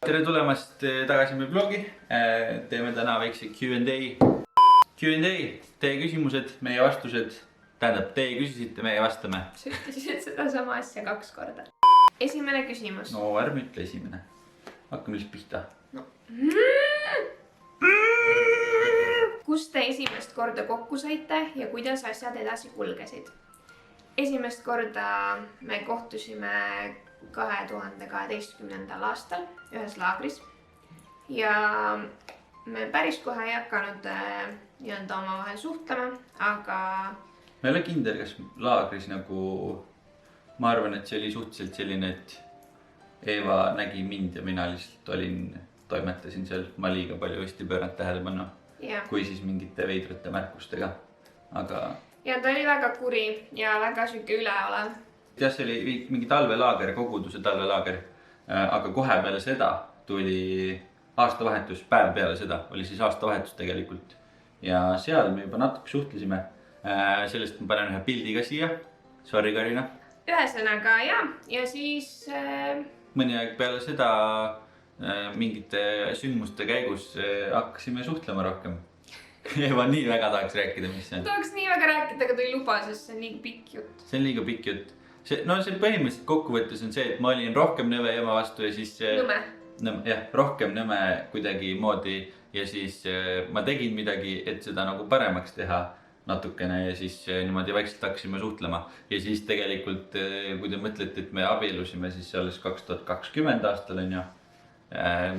Tere tulemast tagasi meie blogi. Teeme täna väikse Q&A. Teie küsimused, meie vastused. Tähendab, teie küsisite, meie vastame. Sa ütlesid seda sama asja 2 korda. Esimene küsimus. No ärme ütle esimene. Hakkame lihtsalt pihta. No. Kus te esimest korda kokku saite ja kuidas asjad edasi kulgesid? Esimest korda me kohtusime 2012. aastal ühes laagris ja me päris kohe ei hakanud omavahel suhtlema, aga ma ei ole kindel, kas laagris nagu, ma arvan, et see oli suhteliselt selline, et Eeva nägi mind ja mina lihtsalt toimetasin seal, ma liiga palju vist ei pööranud tähelepanu, kui siis mingite veidrate märkustega, aga ja ta oli väga kuri ja väga süke üleolev. jah, see oli mingi talvelaager, koguduse talvelaager, aga kohe peale seda tuli aastavahetus, päev peale seda oli siis aastavahetus tegelikult ja seal me juba natuke suhtlesime. Sellest ma panen ühe pildi ka siia, sorry Karina. Ühesõnaga ja siis mõni aeg peale seda mingite sündmuste käigus hakkasime suhtlema rohkem. Eva nii väga tahaks rääkida, mis see on. Tahaks nii väga rääkida, aga ta ei luba, sest see on liiga pikk jutt. See on liiga pikk jutt. See põhimõtteliselt kokkuvõttes on see, et ma olin rohkem nõme ema vastu ja siis Nõme. Rohkem nõme kuidagi moodi ja siis ma tegin midagi, et seda nagu paremaks teha natukene ja siis niimoodi vaikselt hakkasime suhtlema. Ja siis tegelikult, kui te mõtlete, et me abielusime, siis alles 2020 aastal on ju,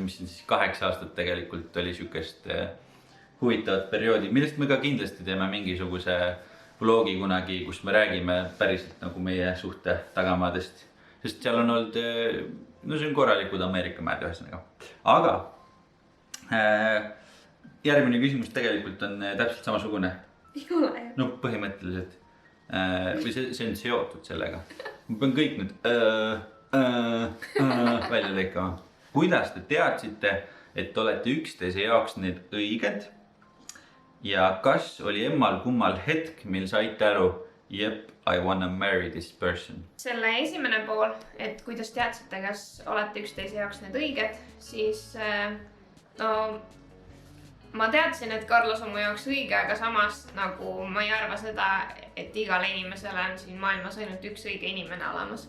mis on siis 8 aastat tegelikult oli sükest huvitavat perioodi, millest me ka kindlasti teeme mingisuguse vlogi kunagi, kus me räägime päriselt nagu meie suhte tagamaadest. Sest seal on olnud, no see on korralikud Ameerika mäed ühesõnaga. Aga järgmine küsimus tegelikult on täpselt samasugune. Ei ole. No põhimõtteliselt. Või see on seotud sellega. Ma pean kõik nüüd välja lõikama. Kuidas te teadsite, et olete üksteise jaoks need õiged? Ja kas oli emmal kummal hetk, mil saite aru, jep, I wanna marry this person? Selle esimene pool, et kuidas teadsite, kas olete üksteise jaoks need õiged, siis ma teadsin, et Carlos on mu jaoks õige, aga samas nagu ma ei arva seda, et igale inimesele on siin maailmas ainult üks õige inimene olemas.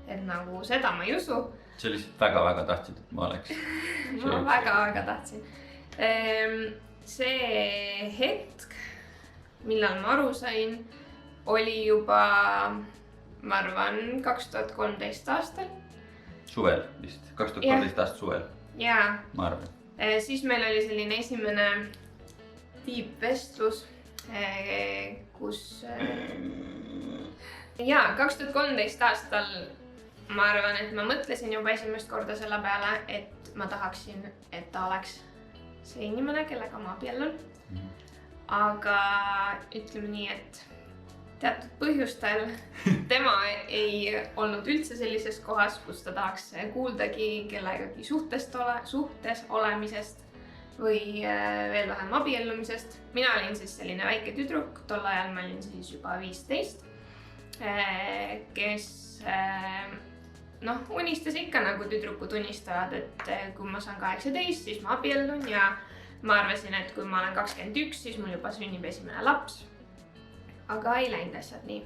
Et nagu seda ma ei usu. See lihtsalt väga-väga tahtsid, et ma oleks. Ma väga-väga tahtsin. See hetk, millal ma aru sain, oli juba, ma arvan, 2013 aastal. Suvel vist, 2013 aastal suvel. Jaa. Ma arvan. Siis meil oli selline esimene tiipvestlus, kus 2013 aastal ma arvan, et ma mõtlesin juba esimest korda selle peale, et ma tahaksin, et ta oleks see inimene, kellega ma abiellun. Aga ütleme nii, et teatud põhjustel tema ei olnud üldse sellises kohas, kus ta tahaks kuuldagi kellegagi suhtes olemisest või veel vähem abiellumisest. Mina olin siis selline väike tüdruk, tol ajal ma olin siis juba 15, kes unistas ikka nagu tüdrukud unistavad, et kui ma saan 18, siis ma abiellun ja ma arvasin, et kui ma olen 21, siis mul juba sünnib esimene laps. Aga ei läinud asjad nii.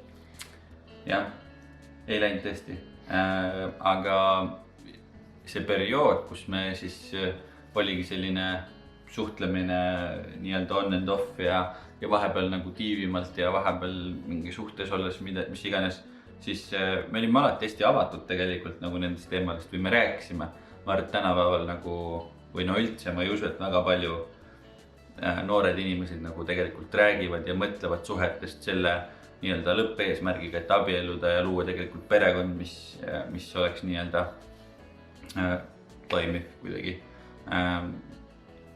Jah, ei läinud tõesti. Aga see periood, kus me siis oligi selline suhtlemine nii-öelda on and off ja vahepeal nagu tiivimalt ja vahepeal mingi suhtes olles, mis iganes, siis me olime alati hästi avatud tegelikult nagu nendest teemadest või me rääkisime. Ma arvan, et tänapäeval nagu, või üldse ma ei usu, et väga palju noored inimesed nagu tegelikult räägivad ja mõtlevad suhetest selle nii-öelda lõppeesmärgiga, et abielluda ja luua tegelikult perekond, mis oleks nii-öelda toimiv kuidagi.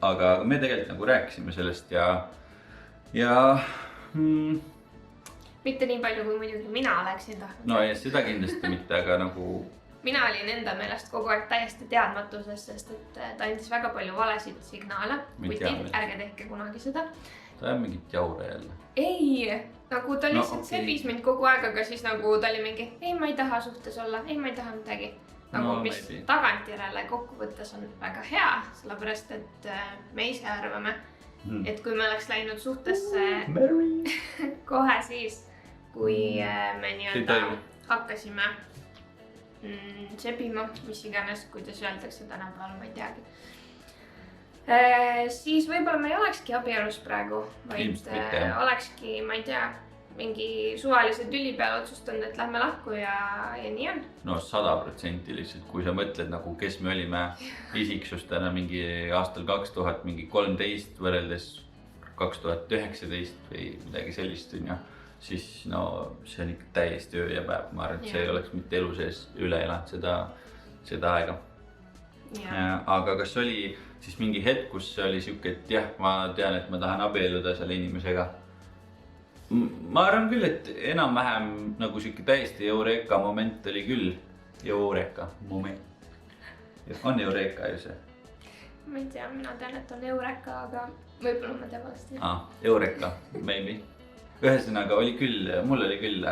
Aga me tegelikult nagu rääkisime sellest ja mitte nii palju, kui muidugi mina oleksin tahtnud. No ja seda kindlasti mitte, aga nagu mina olin enda meelest kogu aeg täiesti teadmatuses, sest et ta andis väga palju valesid signaale. Ärge tehke kunagi seda. Ta on mingit jaure jälle. Ei, nagu ta lihtsalt sebis mind kogu aeg, aga siis nagu ta oli mingi, ei ma ei taha suhtes olla, ei ma ei taha midagi. nagu mis tagantjärele kokkuvõttes on väga hea, sellepärast et me ise arvame, et kui me oleks läinud suhtesse kohe siis, kui me nii-öelda hakkasime sebima, mis iganes, kuidas öeldakse tänapäeval, ma ei teagi. Siis võib-olla me ei olekski abielus praegu, vaid olekski, ma ei tea, mingi suvalise tüli peale otsustanud, et lähme lahku ja nii on. No 100% lihtsalt, kui sa mõtled nagu, kes me olime isiksustena mingi aastal 2013 võrreldes 2019 või midagi sellist, siis no see on ikka täiesti öö ja päev. Ma arvan, et see ei oleks mitte elu sees üle elanud seda aega. Aga kas oli siis mingi hetk, kus oli siuke, et jah, ma tean, et ma tahan abielluda selle inimesega? Ma arvan küll, et enam-vähem nagu siuke täiesti Eureka moment oli küll. Eureka moment. On Eureka ju see? Ma ei tea, mina tean, et on Eureka, aga võib-olla ma tean valesti. Eureka, maybe. Ühesõnaga oli küll, mul oli küll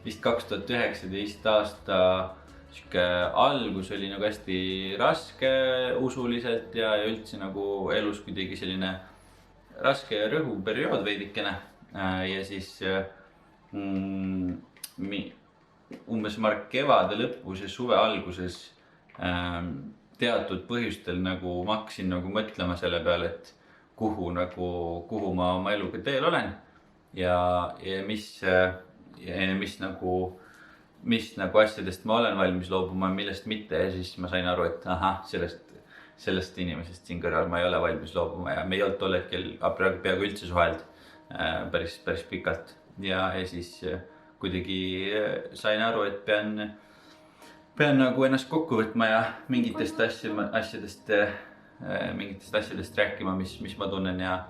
vist 2019 aasta siuke algus oli nagu hästi raske usuliselt ja üldse nagu elus kuidagi selline raske ja rõhuv periood veidikene. Ja siis umbes kevade lõpus ja suve alguses teatud põhjustel nagu ma hakkasin nagu mõtlema selle peale, et kuhu ma oma eluga teel olen ja mis asjadest ma olen valmis loobuma, millest mitte. Ja siis ma sain aru, et sellest inimesest siin kõrval ma ei ole valmis loobuma ja me ei olnud tol hetkel peaaegu üldse suheld päris pikalt. Ja siis kuidagi sain aru, et pean nagu ennast kokku võtma ja mingitest asjadest rääkima, mis ma tunnen ja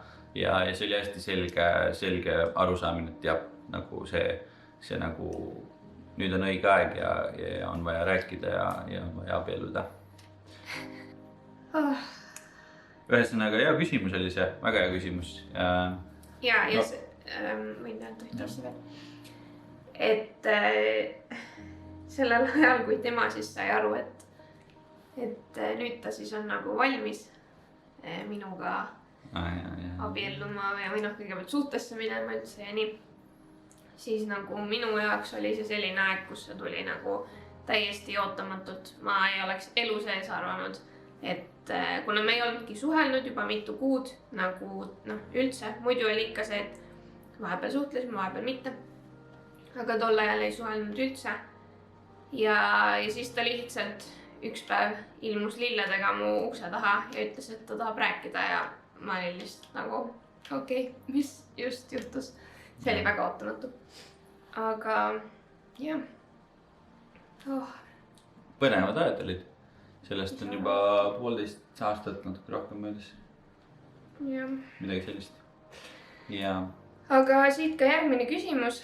see oli hästi selge arusaamine, et jah, nagu see nagu nüüd on õige aeg ja on vaja rääkida ja on vaja abielluda. Ühesõnaga, hea küsimus oli see, väga hea küsimus. Võin öelda ühte asja veel. Et sellel ajal, kui tema siis sai aru, et nüüd ta siis on nagu valmis minuga abielluma või kõigepealt suhtesse minema üldse ja nii, siis nagu minu jaoks oli see selline aeg, kus see tuli nagu täiesti ootamatult. Ma ei oleks elu sees arvanud, et kuna me ei olnudki suhelnud juba mitu kuud nagu üldse, muidu oli ikka see, et vahepeal suhtlesime, vahepeal mitte. Aga tol ajal ei suhelnud üldse. Ja siis ta lihtsalt üks päev ilmus lilledega mu ukse taha ja ütles, et ta tahab rääkida ja ma olin lihtsalt nagu okei, mis just juhtus. See oli väga ootamatu. Aga jah. Põnevad ajad olid. Sellest on juba 1,5 aastat natuke rohkem möödas. Midagi sellist. Aga siit ka järgmine küsimus,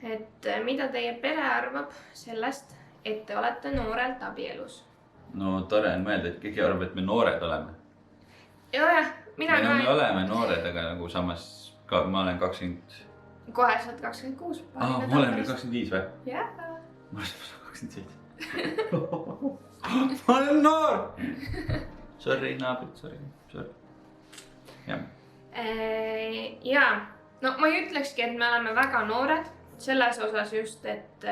et mida teie pere arvab sellest, et te olete noorelt abielus? No tore on mõelda, et keegi arvab, et me noored oleme. Jah, mina ka. Me oleme noored, aga nagu samas ma olen 20. Kohe saad 26. Ma olen veel 25 või? Jah. Ma olen 27. Ma olen noor! Sorry, naabrid, sorry. Jaa, no ma ei ütlekski, et me oleme väga noored. Selles osas just, et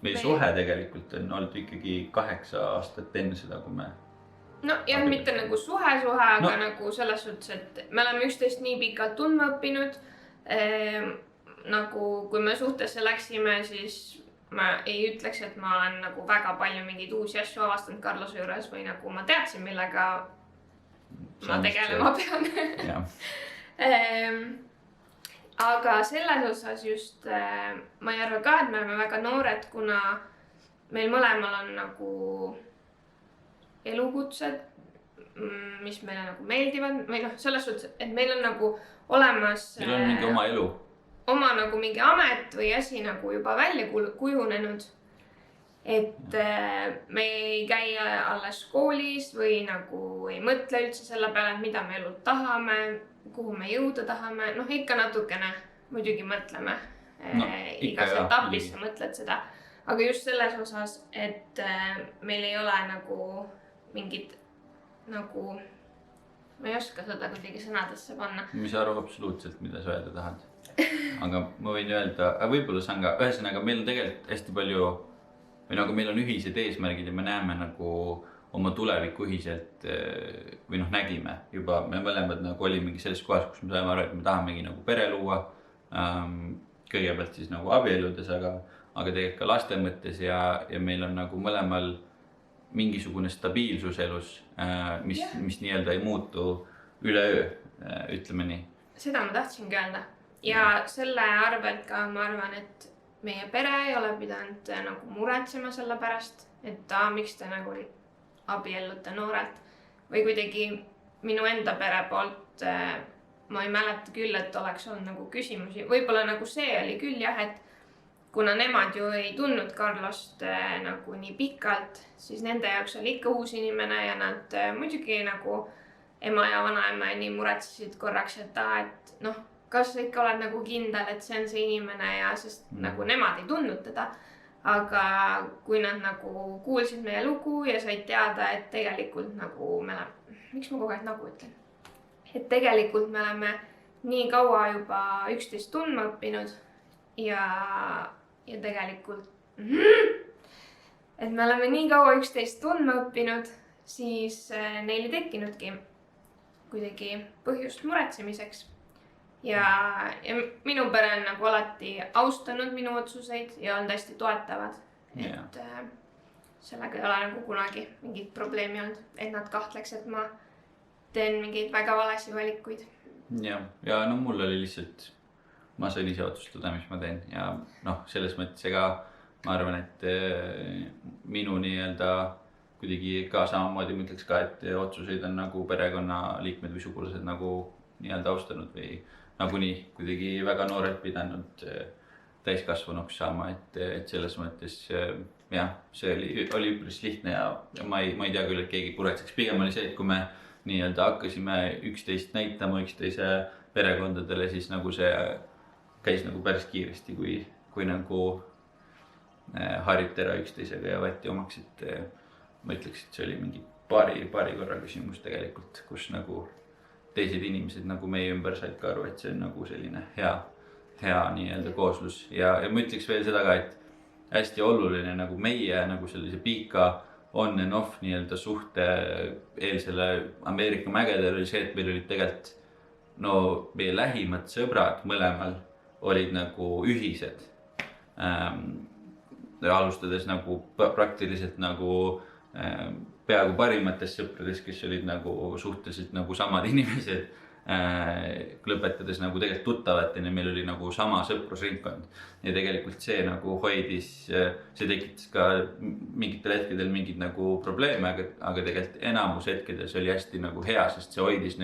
meie suhe tegelikult on olnud ikkagi 8 aastat enne seda, kui me... No jah, mitte nagu suhe, aga nagu selles suhtes, et me oleme üksteist nii pikalt tundma õppinud. Nagu kui me suhtesse läksime, siis ma ei ütleks, et ma olen nagu väga palju mingeid uusi asju avastanud Carlose juures või nagu ma teadsin, millega ma tegelema pean. Aga selles osas just ma ei arva ka, et me oleme väga noored, kuna meil mõlemal on nagu elukutsed, mis meile nagu meeldivad. Või selles suhtes, et meil on nagu olemas... Meil on mingi oma elu. Oma nagu mingi amet või asi nagu juba välja kujunenud. Et me ei käi alles koolis või nagu ei mõtle üldse selle peale, mida me elult tahame, kuhu me jõuda tahame. Ikka natukene muidugi mõtleme. Igas etapis sa mõtled seda. aga just selles osas, et meil ei ole nagu mingit nagu, ma ei oska seda kuidagi sõnadesse panna. Ma ei saa aru absoluutselt, mida sa öelda tahad. Aga ma võin öelda, võib-olla saan ka, ühesõnaga meil on tegelikult hästi palju või nagu meil on ühised eesmärgid ja me näeme nagu oma tulevikku ühiselt või noh, nägime juba, me mõlemad nagu olimegi selles kohas, kus me saime aru, et me tahamegi nagu pere luua. Kõigepealt siis nagu abielludes, aga tegelikult ka laste mõttes ja meil on nagu mõlemal mingisugune stabiilsus elus, mis nii-öelda ei muutu üleöö, ütleme nii. Seda ma tahtsingi öelda ja selle arvelt ka ma arvan, et meie pere ei ole pidanud nagu muretsema selle pärast, et miks te nagu abiellute noorelt või kuidagi minu enda pere poolt ma ei mäleta küll, et oleks olnud nagu küsimusi, võib-olla nagu see oli küll jah, et kuna nemad ju ei tundnud Carlost nagu nii pikalt, siis nende jaoks oli ikka uus inimene ja nad muidugi nagu ema ja vanaema nii muretsesid korraks, et noh, kas sa ikka oled nagu kindel, et see on see inimene ja sest nagu nemad ei tundnud teda. Aga kui nad nagu kuulsid meie lugu ja said teada, et tegelikult nagu me oleme, miks ma kogu aeg nagu ütlen? Et tegelikult me oleme nii kaua juba üksteist tundma õppinud ja tegelikult, et me oleme nii kaua üksteist tundma õppinud, siis neil ei tekkinudki kuidagi põhjust muretsemiseks. Ja minu pere on nagu alati austanud minu otsuseid ja on hästi toetavad. Et sellega ei ole nagu kunagi mingit probleemi olnud, et nad kahtleks, et ma teen mingeid väga valesi valikuid. Ja no mul oli lihtsalt, ma sain ise otsustada, mis ma teen ja noh, selles mõttes ega ma arvan, et minu nii-öelda kuidagi ka samamoodi ma ütleks ka, et otsuseid on nagu perekonnaliikmed või sugulased nagu nii-öelda austanud või nagunii kuidagi väga noorelt pidanud täiskasvanuks saama, et selles mõttes jah, see oli üpris lihtne ja ma ei tea küll, et keegi puretseks. Pigem oli see, et kui me nii-öelda hakkasime üksteist näitama üksteise perekondadele, siis nagu see käis nagu päris kiiresti, kui nagu harjuti ära üksteisega ja võeti omaks, et ma ütleks, et see oli mingi paari korra küsimus tegelikult, kus nagu teised inimesed nagu meie ümber said ka aru, et see on nagu selline hea nii-öelda kooslus ja ma ütleks veel seda ka, et hästi oluline nagu meie nagu sellise pika on and off nii-öelda suhte eelsele Ameerika mägedel oli see, et meil olid tegelikult no meie lähimad sõbrad mõlemal olid nagu ühised. Alustades nagu praktiliselt nagu peaaegu parimatest sõpradest, kes olid nagu suhteliselt nagu samad inimesed, lõpetades nagu tegelikult tuttavateni, meil oli nagu sama sõprusringkond. Ja tegelikult see nagu hoidis, see tekitas ka mingitel hetkedel mingid nagu probleeme, aga tegelikult enamus hetkedes oli hästi nagu hea, sest see hoidis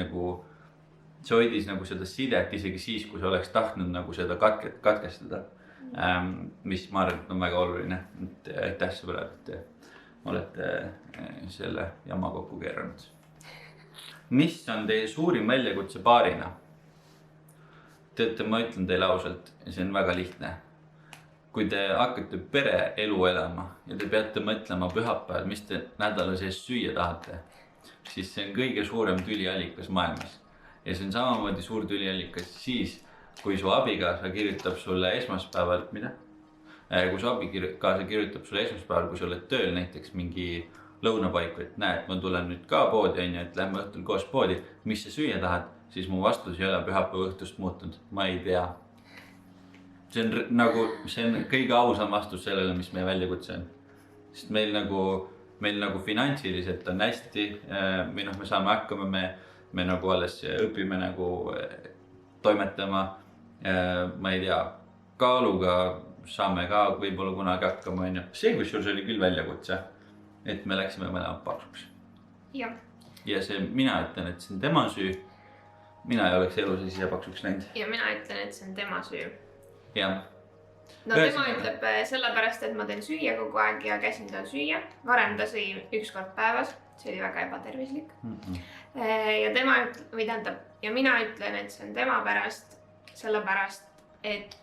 nagu seda sidet isegi siis, kui sa oleks tahtnud nagu seda katkestada. Mis ma arvan, et on väga oluline, et aitäh sõbrad, et olete selle jama kokku keeranud. Mis on teie suurim väljakutse paarina? Teate, ma ütlen teile ausalt, see on väga lihtne. Kui te hakkate pereelu elama ja te peate mõtlema pühapäeval, mis te nädala sees süüa tahate, siis see on kõige suurem tüliallikas maailmas. Ja see on samamoodi suur tüliallikas siis, kui su abikaasa kirjutab sulle esmaspäeval, mida? Kui su abikaasa kirjutab sulle esmaspäeval, kui sa oled tööl näiteks mingi lõunapaiku, et näed, ma tulen nüüd ka poodi, et lähme õhtul koos poodi, mis sa süüa tahad, siis mu vastus ei ole pühapäeva õhtust muutunud, ma ei tea. See on kõige ausam vastus sellele, mis meie väljakutse on. Sest meil nagu finantsiliselt on hästi, või noh, me saame hakkama, me nagu alles õpime nagu toimetama, ma ei tea, kaaluga saame ka võib-olla kunagi hakkama. See, kus sul oli küll väljakutse, et me läksime mõlemad paksuks. Ja see, mina ütlen, et see on tema süü. Mina ei oleks elus ise paksuks läinud. Ja mina ütlen, et see on tema süü. Jah. No tema ütleb sellepärast, et ma teen süüa kogu aeg ja käsin tal süüa. Varem ta sõi 1 kord päevas, see oli väga ebatervislik. Ja tema ja mina ütlen, et see on tema pärast, sellepärast, et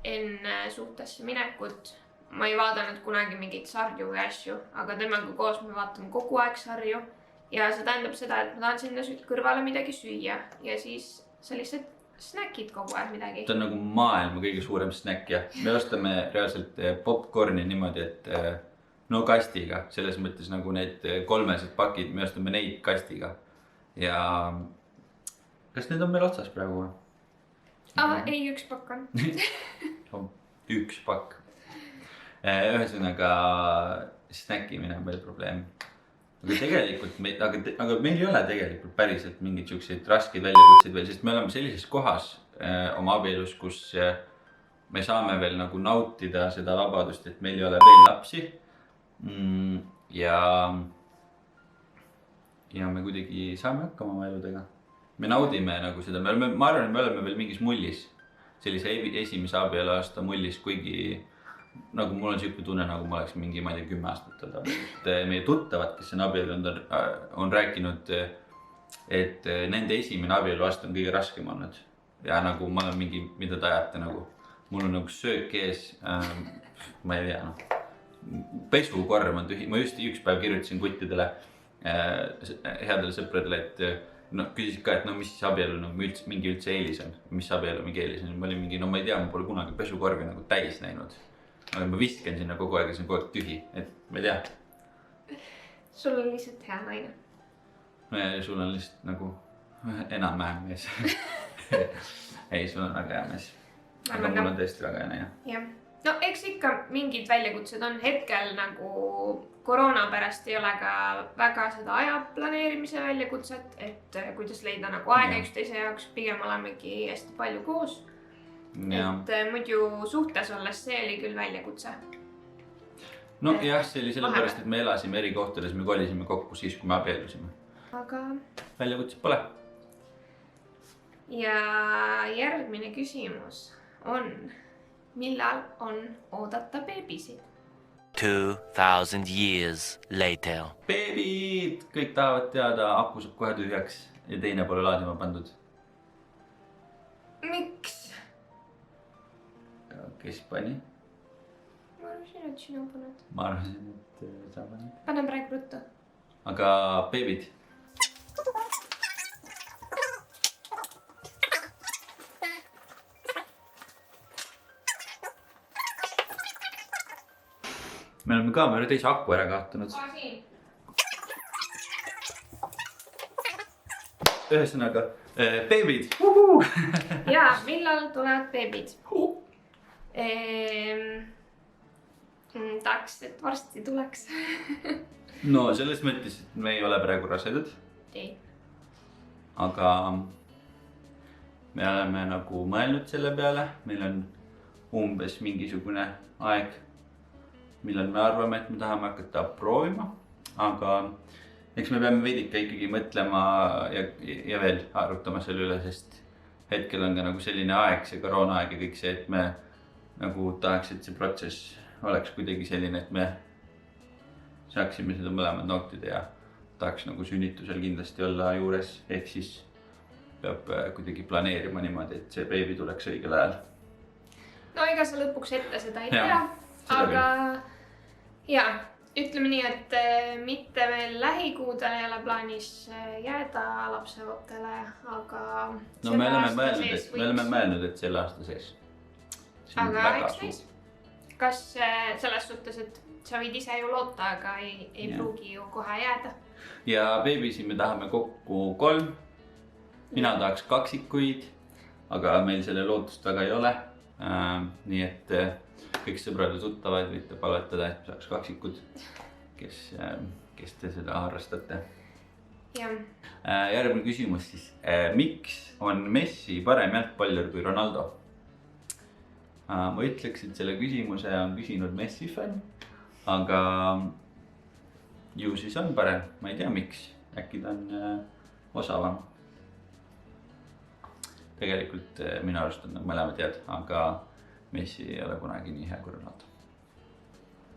enne suhtesse minekut ma ei vaadanud kunagi mingeid sarju või asju, aga temaga koos me vaatame kogu aeg sarju. Ja see tähendab seda, et ma tahan sinna kõrvale midagi süüa ja siis sa lihtsalt snäkid kogu aeg midagi. Ta on nagu maailma kõige suurem snäkk ja me ostame reaalselt popcorni niimoodi, et no kastiga, selles mõttes nagu need kolmesed pakid, me ostame neid kastiga. Ja kas need on meil otsas praegu või? Ei, üks pakk on. Üks pakk. Ühesõnaga snäkkimine on meil probleem. Aga tegelikult, aga meil ei ole tegelikult päriselt mingeid siukseid raskeid väljakutseid veel, sest me oleme sellises kohas oma abielus, kus me saame veel nagu nautida seda vabadust, et meil ei ole veel lapsi. Ja me kuidagi saame hakkama oma eludega. Me naudime nagu seda, ma arvan, et me oleme veel mingis mullis, sellise esimese abielu aasta mullis, kuigi nagu mul on siuke tunne, nagu ma oleks mingi, ma ei tea, 10 aastat olnud. Meie tuttavad, kes on abielu, on rääkinud, et nende esimene abielu aasta on kõige raskem olnud. Ja nagu ma olen mingi, mida te ajate nagu, mul on nagu söök ees, ma ei tea, pesukorv on tühi. Ma just üks päev kirjutasin kuttidele, headele sõpradele, et küsisid ka, et mis abielu mingi üldse eelis on, mis abielu mingi eelis on. Ma olin mingi, ma ei tea, ma pole kunagi pesukorvi nagu täis näinud. Aga ma viskan sinna kogu aeg ja see on kogu aeg tühi, et ma ei tea. Sul on lihtsalt hea naine. Sul on lihtsalt nagu enam-vähem mees. Ei, sul on väga hea mees. Aga mul on tõesti väga hea naine. Jah. No eks ikka mingid väljakutsed on hetkel nagu koroona pärast ei ole ka väga seda aja planeerimise väljakutset, et kuidas leida nagu aega üksteise jaoks, pigem olemegi hästi palju koos. Ja. Et muidu suhtes olles see oli küll väljakutse. No jah, see oli sellepärast, et me elasime eri kohtades, me kolisime kokku siis, kui me abiellusime. Aga väljakutset pole. Ja järgmine küsimus on, millal on oodata beebisid? 2000 years later. Beebid! Kõik tahavad teada, aku saab kohe tühjaks ja teine pole laadima pandud. Miks? Kes pani? Ma arvasin, et sina paned. Ma arvasin, et sa paned. Panen praegu ruttu. Aga beebid? Me oleme kaamera teise aku ära kaotanud. Ühesõnaga, beebid! Jaa, millal tulevad beebid? Tahaks, et varsti tuleks. No selles mõttes, et me ei ole praegu rasedad. Ei. Aga me oleme nagu mõelnud selle peale. Meil on umbes mingisugune aeg, millal me arvame, et me tahame hakata proovima. Aga eks me peame veidike ikkagi mõtlema ja veel arutama selle üle, sest hetkel on ka nagu selline aeg, see koroona aeg ja kõik see, et me nagu tahaks, et see protsess oleks kuidagi selline, et me saaksime seda mõlemad nautida ja tahaks nagu sünnitusel kindlasti olla juures. Ehk siis peab kuidagi planeerima niimoodi, et see beebi tuleks õigel ajal. No ega sa lõpuks ette seda ei tea, aga jaa, ütleme nii, et mitte veel lähikuudel ei ole plaanis jääda lapseootele, aga no me oleme mõelnud, et selle aasta sees. Aga eks näis. Kas selles suhtes, et sa võid ise ju loota, aga ei pruugi ju kohe jääda. Ja beebisi me tahame kokku 3. Mina tahaks kaksikuid, aga meil selle lootust väga ei ole. Nii et kõik sõbrad ja tuttavad võite palvetada, et saaks kaksikud, kes te seda harrastate. Järgmine küsimus siis. Miks on Messi parem jalgpallur kui Ronaldo? Ma ütleks, et selle küsimuse on küsinud Messi fänn, aga ju siis on parem. Ma ei tea, miks. Äkki ta on osavam. Tegelikult minu arust on mõlemad head, aga Messi ei ole kunagi nii hea kui Ronaldo.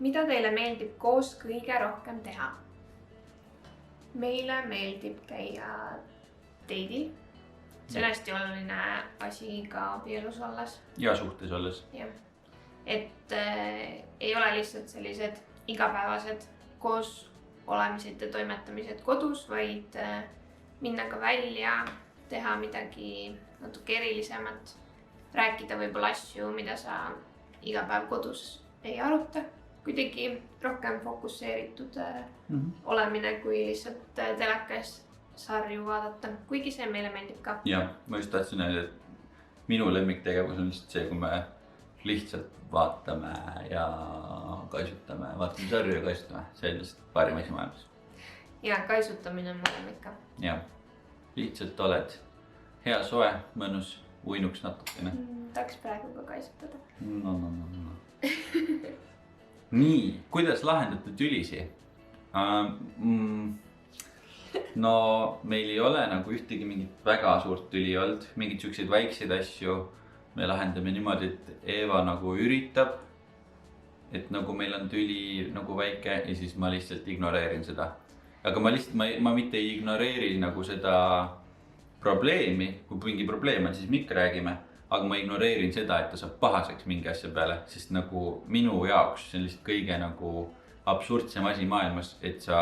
Mida teile meeldib koos kõige rohkem teha? Meile meeldib käia date'il. See on hästi oluline asi ka abielus olles. Ja suhtes olles. Ja. et ei ole lihtsalt sellised igapäevased koos olemised ja toimetamised kodus, vaid minna ka välja, teha midagi natuke erilisemat, rääkida võib-olla asju, mida sa iga päev kodus ei aruta. Kuidagi rohkem fokusseeritud olemine, kui lihtsalt telekas sarju vaadata, kuigi see meile meeldib ka. Ja, ma just tahtsin öelda, et minu lemmiktegevus on lihtsalt see, kui me lihtsalt vaatame ja kaisutame, vaatame sarju ja kaisutame. See on lihtsalt parim asi maailmas. Ja kaisutamine on mulle ikka. Ja, lihtsalt oled hea soe, mõnus, uinuks natukene. Tahaks praegu ka kaisutada. No. Nii, kuidas lahendate tülisi? No meil ei ole nagu ühtegi mingit väga suurt tüli olnud, mingid siukseid väikseid asju me lahendame niimoodi, et Eeva nagu üritab, et nagu meil on tüli nagu väike ja siis ma lihtsalt ignoreerin seda. Aga ma mitte ei ignoreeri nagu seda probleemi, kui mingi probleem on, siis me ikka räägime, aga ma ignoreerin seda, et ta saab pahaseks mingi asja peale, sest nagu minu jaoks see on lihtsalt kõige nagu absurdsem asi maailmas, et sa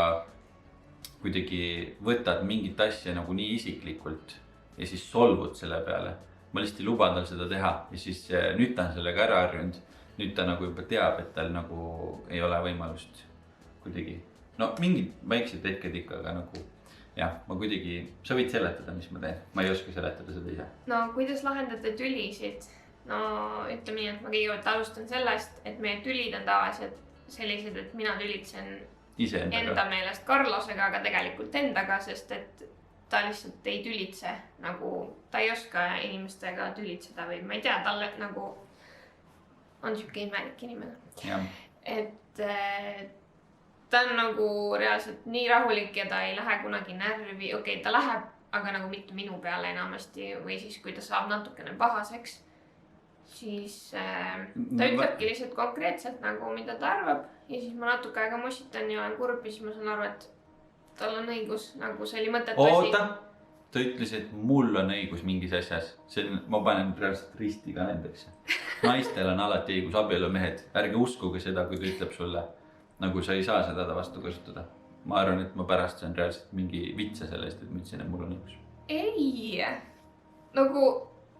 kuidagi võtad mingit asja nagu nii isiklikult ja siis solvud selle peale. Ma lihtsalt ei luba tal seda teha ja siis nüüd ta on sellega ära harjunud. Nüüd ta nagu juba teab, et tal nagu ei ole võimalust kuidagi. No mingid väiksed hetked ikka, aga nagu jah, ma kuidagi, sa võid seletada, mis ma teen. Ma ei oska seletada seda ise. No kuidas lahendate tülisid? No ütleme nii, et ma kõigepealt alustan sellest, et meie tülid on tavaliselt sellised, et mina tülitsen enda meelest Carlosega, aga tegelikult endaga, sest et ta lihtsalt ei tülitse, nagu ta ei oska inimestega tülitseda või ma ei tea, talle nagu on siuke imelik inimene. Ja. Et ta on nagu reaalselt nii rahulik ja ta ei lähe kunagi närvi, okei, ta läheb, aga nagu mitte minu peale enamasti või siis kui ta saab natukene pahaseks, siis ta ütlebki lihtsalt konkreetselt nagu mida ta arvab ja siis ma natuke aega mossitan ja olen kurb ja siis ma saan aru, et tal on õigus, nagu see oli mõttetu asi. Oota, ta ütles, et mul on õigus mingis asjas. Ma panen reaalselt risti ka nendeks. Naistel on alati õigus, abielumehed. Ärge uskuge seda, kui ta ütleb sulle, nagu sa ei saa seda vastu kasutada. Ma arvan, et ma pärast saan reaalselt mingi vitsa sellest, et ma ütlesin, et mul on õigus. Ei, nagu,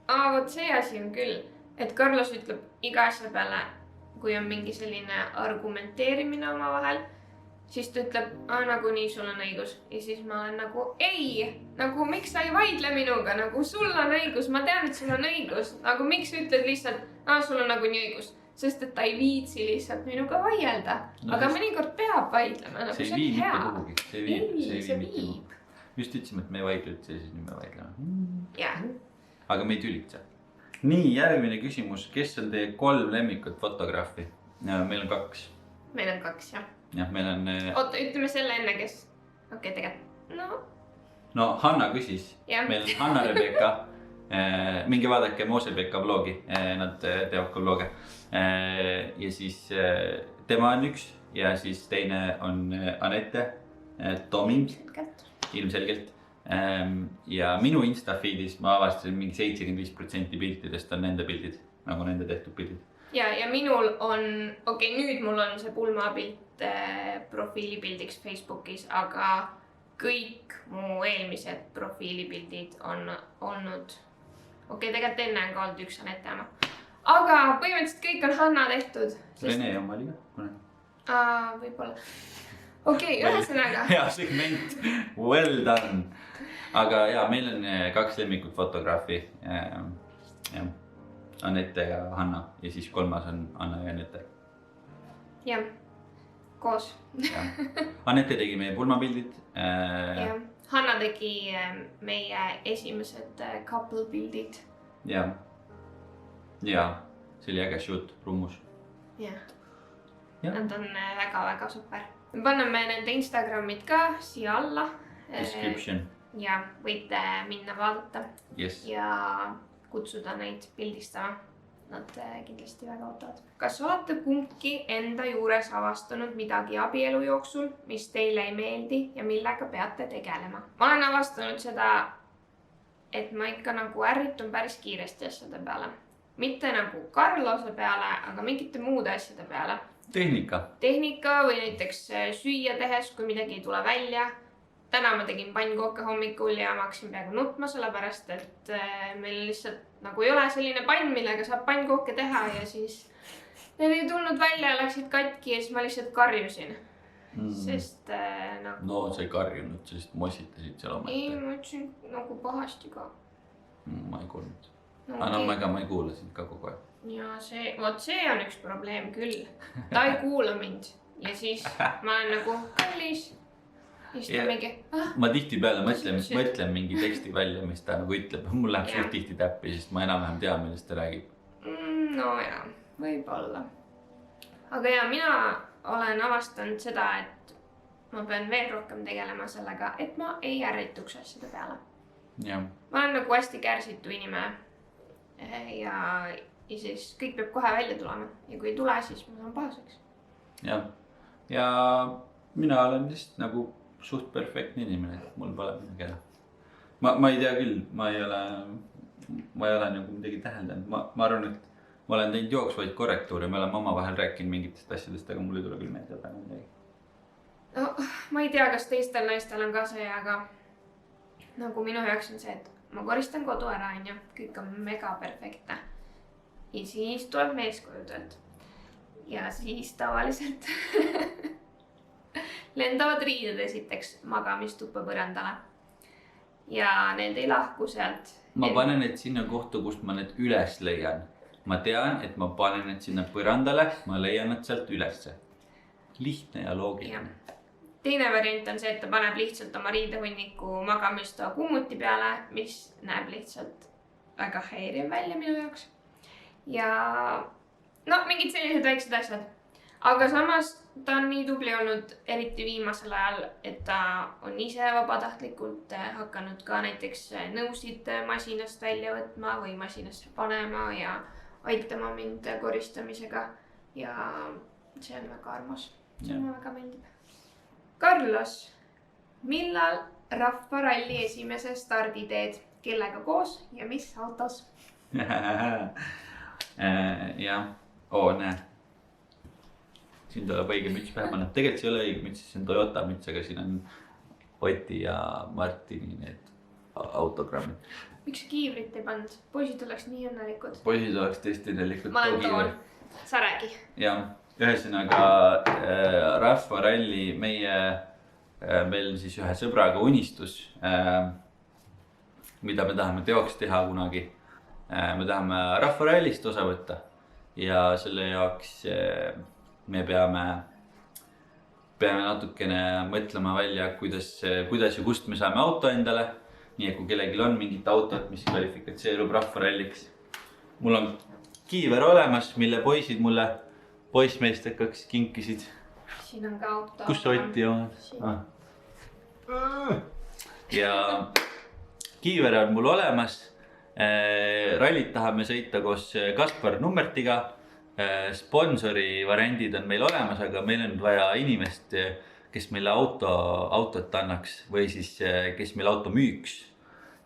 vot see asi on küll, et Carlos ütleb iga asja peale, kui on mingi selline argumenteerimine omavahel, siis ta ütleb, nagu nii, sul on õigus. Ja siis ma olen nagu, ei, nagu miks sa ei vaidle minuga, nagu sul on õigus, ma tean, et sul on õigus. Nagu miks sa ütled lihtsalt, sul on nagu nii õigus, sest et ta ei viitsi lihtsalt minuga vaielda. No, aga mõnikord peab vaidlema, nagu see on hea. See ei vii mitte kuhugi. Just ütlesime, et me ei vaidle üldse ja siis nüüd me vaidleme. Jah. Aga me ei tülitse. Nii, järgmine küsimus, kes on teie 3 lemmikut fotograafi? Meil on 2. Meil on 2, jah. Jah, meil on... Oota, ütleme selle enne, kes... Okei, tegelikult... No, Hanna küsis. Meil on Hanna-Rebecca. Minge vaadake Moosebeka vlogi. Nad teevad ka vloge. Ja siis tema on 1. Ja siis teine on Anette. Toming. Ilmselgelt. Ja minu Insta-feedis ma avastasin mingi 75% piltidest on nende pildid. Nagu nende tehtud pildid. Ja minul on, nüüd mul on see pulmapilt profiilipildiks Facebookis, aga kõik mu eelmised profiilipildid on olnud, tegelikult enne on ka olnud 1 Anette oma. Aga põhimõtteliselt kõik on Hanna tehtud. Rene oma oli ka? Võib-olla. Ühesõnaga. Hea segment, well done. Aga jaa, meil on 2 lemmikut fotograafi. Anette ja Hanna ja siis 3. on Anna ja Anette. Jah, koos. Anette tegi meie pulmapildid. Hanna tegi meie esimesed couple pildid. Ja, see oli äge shoot Rummus. Nad on väga-väga super. Me paneme nende Instagramid ka siia alla. Description. Ja võite minna vaadata. Yes. Ja kutsuda neid pildistama. Nad kindlasti väga ootavad. Kas olete kumbki enda juures avastanud midagi abielu jooksul, mis teile ei meeldi ja millega peate tegelema? Ma olen avastanud seda, et ma ikka nagu ärritun päris kiiresti asjade peale. mitte nagu Carlose peale, aga mingite muude asjade peale. Tehnika või näiteks süüa tehes, kui midagi ei tule välja. Täna ma tegin pannkooke hommikul ja ma hakkasin peaaegu nutma, sellepärast et meil lihtsalt nagu ei ole selline pann, millega saab pannkooke teha ja siis need ei tulnud välja ja läksid katki ja siis ma lihtsalt karjusin. Sest nagu... No sa ei karjunud, sa lihtsalt mossitasid seal omalt. Ei, ma ütlesin nagu pahasti ka. Ma ei kuulnud. Aga ma ei kuula sind ka kogu aeg. Ja see on üks probleem küll. Ta ei kuula mind ja siis ma olen nagu kallis. Istamegi. Ma tihtipeale mõtlen mingi teksti välja, mis ta nagu ütleb. Mul läheb suht tihti täppi, sest ma enam-vähem tean, millest ta räägib. No ja, võib-olla. Aga ja, mina olen avastanud seda, et ma pean veel rohkem tegelema sellega, et ma ei ärrituks asjade peale. Ma olen nagu hästi kärsitu inimene ja siis kõik peab kohe välja tulema ja kui ei tule, siis ma saan pahaseks. Ja mina olen lihtsalt nagu suht perfektne inimene, et mul pole midagi ära. Ma ei tea küll, ma ei ole nagu midagi täheldanud. Ma arvan, et ma olen teinud jooksvaid korrektuure, me oleme omavahel rääkinud mingitest asjadest, aga mul ei tule küll meelde praegu midagi. No, ma ei tea, kas teistel naistel on ka see, aga nagu minu jaoks on see, et ma koristan kodu ära, ja kõik on mega perfektne. Ja siis tuleb meeskojutööd. Ja siis tavaliselt lendavad riided esiteks magamistuppa põrandale. Ja need ei lahku sealt. Ma panen need sinna kohta, kust ma need üles leian. Ma tean, et ma panen need sinna põrandale, ma leian nad sealt ülesse. Lihtne ja loogiline. Teine variant on see, et ta paneb lihtsalt oma riidehunniku magamistoa kummuti peale, mis näeb lihtsalt väga häiriv välja minu jaoks. Ja no, mingid sellised väiksed asjad. Aga samas ta on nii tubli olnud, eriti viimasel ajal, et ta on ise vabatahtlikult hakanud ka näiteks nõusid masinast välja võtma või masinasse panema ja aitama mind koristamisega. Ja see on väga armas. See on väga meeldib. Carlos, millal rahvaralli esimese stardi teed? Kellega koos ja mis autos? Jah, näe. Siin tuleb õige müts pähe panna. Tegelikult see ei ole õige müts, see on Toyota müts, aga siin on Oti ja Martini need autogrammid. Miks kiivrit ei pand? Poisid oleks nii õnnelikud. Poisid oleks tõesti õnnelikud. Ma olen toon. Sa räägi. Jah, ühesõnaga rahvaralli meil siis ühe sõbraga unistus, mida me tahame teoks teha kunagi. Me tahame rahvarallist osa võtta ja selle jaoks me peame natukene mõtlema välja, kuidas ja kust me saame auto endale. Nii et kui kellelgi on mingit autot, mis kvalifikatseerub rahvaralliks. Mul on kiiver olemas, mille poisid mulle poissmeestekaks kinkisid. Siin on ka auto. Kus Oti on? Ja kiiver on mul olemas. Rallit tahame sõita koos Kaspar Nummertiga. Sponsori variandid on meil olemas, aga meil on vaja inimest, kes meile autot annaks või siis kes meil auto müüks.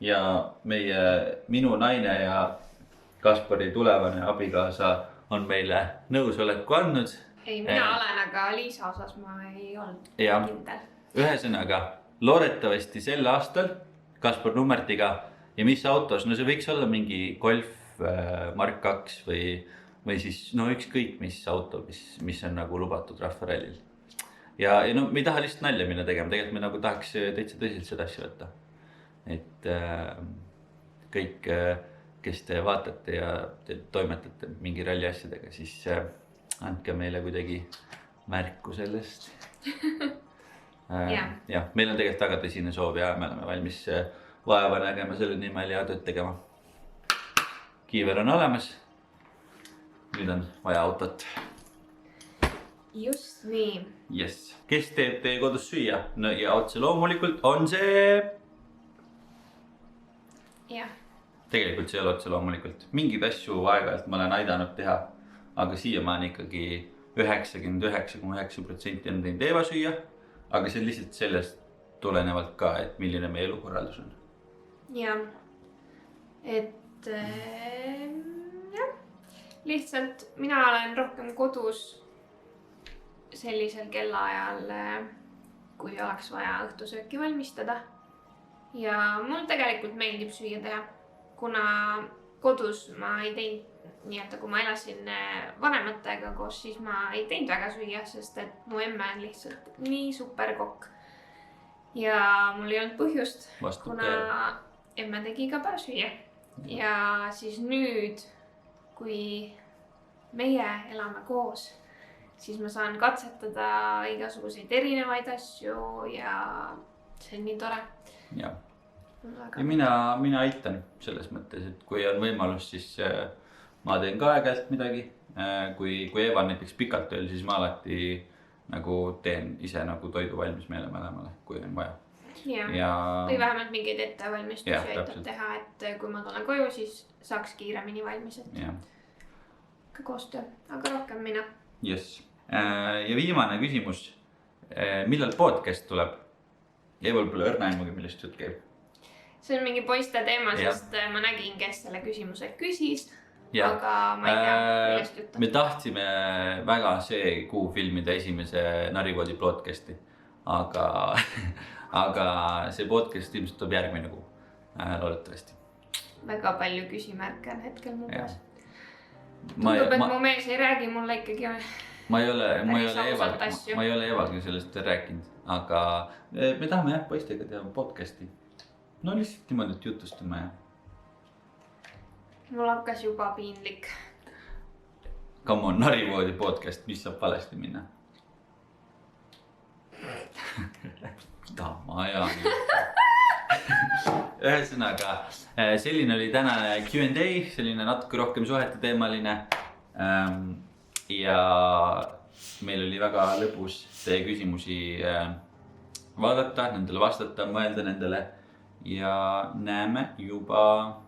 Ja minu naine ja Kaspari tulevane abikaasa on meile nõusoleku andnud. Ei, mina olen, aga Liisa osas ma ei olnud kindel. Ühesõnaga, loodetavasti sel aastal Kaspar Nummertiga ja mis autos, no see võiks olla mingi Golf Mark 2 või siis ükskõik mis auto, mis on nagu lubatud rahvarallil. Ja no me ei taha lihtsalt nalja minna tegema, tegelikult me nagu tahaks täitsa tõsiselt seda asja võtta. Et kõik, kes te vaatate ja te toimetate mingi ralli asjadega, siis andke meile kuidagi märku sellest. Jah, meil on tegelikult väga tõsine soov ja me oleme valmis vaeva nägema selle nimel ja tööd tegema. Kiiver on olemas. Nüüd on vaja autot. Just nii. Yes. Kes teeb teie kodus süüa? No ja otse loomulikult on see... Jah. Tegelikult see ei ole otse loomulikult. Mingid asju aeg-ajalt ma olen aidanud teha, aga siiamaani ikkagi 99,9% on teinud Eeva süüa, aga see on lihtsalt sellest tulenevalt ka, et milline meie elukorraldus on. Jah. Et jah. lihtsalt mina olen rohkem kodus sellisel kellaajal, kui oleks vaja õhtusööki valmistada. Ja mul tegelikult meeldib süüa teha, kuna kodus ma ei teinud nii-öelda, kui ma elasin vanematega koos, siis ma ei teinud väga süüa, sest et mu emme on lihtsalt nii super kokk. Ja mul ei olnud põhjust, kuna emme tegi iga päev süüa. Ja siis nüüd, kui meie elame koos, siis ma saan katsetada igasuguseid erinevaid asju ja see on nii tore. Ja mina aitan selles mõttes, et kui on võimalus, siis ma teen ka aeg-ajalt midagi. Kui Eva on näiteks pikalt tööl, siis ma alati nagu teen ise nagu toidu valmis meile mõlemale, kui on vaja. Või vähemalt mingeid ettevalmistusi aitab teha, et kui ma tulen koju, siis saaks kiiremini valmis. Ka koostöö, aga rohkem mina. Yes. Ja viimane küsimus. Millal podcast tuleb? Eval pole õrna aimugi, millest jutt käib. See on mingi poiste teema, sest ma nägin, kes selle küsimuse küsis, aga ma ei tea, millest jutt on. Me tahtsime väga see kuu filmida esimese Narikoodi podcasti, aga see podcast ilmselt tuleb järgmine kuu, loodetavasti. Väga palju küsimärke on hetkel mu peas. Tundub, et mu mees ei räägi mulle ikkagi ma ei ole Evaga sellest rääkinud, aga me tahame poistega teha podcasti. No lihtsalt niimoodi, et jutustame. Mul hakkas juba piinlik. Come on, Narikoodi podcast, mis saab valesti minna? Mida ma ajan? Ühesõnaga, selline oli tänane Q&A, selline natuke rohkem suhete teemaline. Ja meil oli väga lõbus teie küsimusi vaadata, nendele vastata, mõelda nendele. Ja näeme juba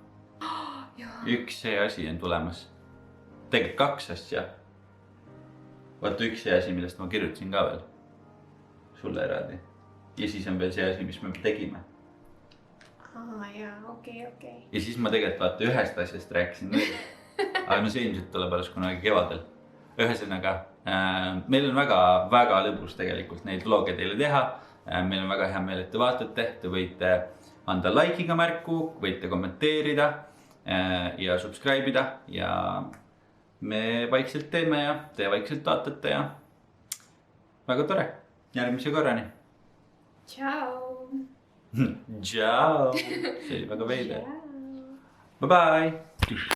üks see asi on tulemas. Tegelikult 2 asja. Vaata üks see asi, millest ma kirjutasin ka veel. Sulle eraldi. Ja siis on veel see asi, mis me tegime. Okei. Ja siis ma tegelikult vaata ühest asjast rääkisin veel. Aga no see ilmselt tuleb alles kunagi kevadel. Ühesõnaga, meil on väga lõbus tegelikult neid vloge teile teha. Meil on väga hea meel, et te vaatate. Te võite anda like'iga märku, võite kommenteerida ja subscribe ida ja me vaikselt teeme ja te vaikselt vaatate ja väga tore. Järgmise korrani. Ciao. Ciao. See oli väga veider. Bye bye.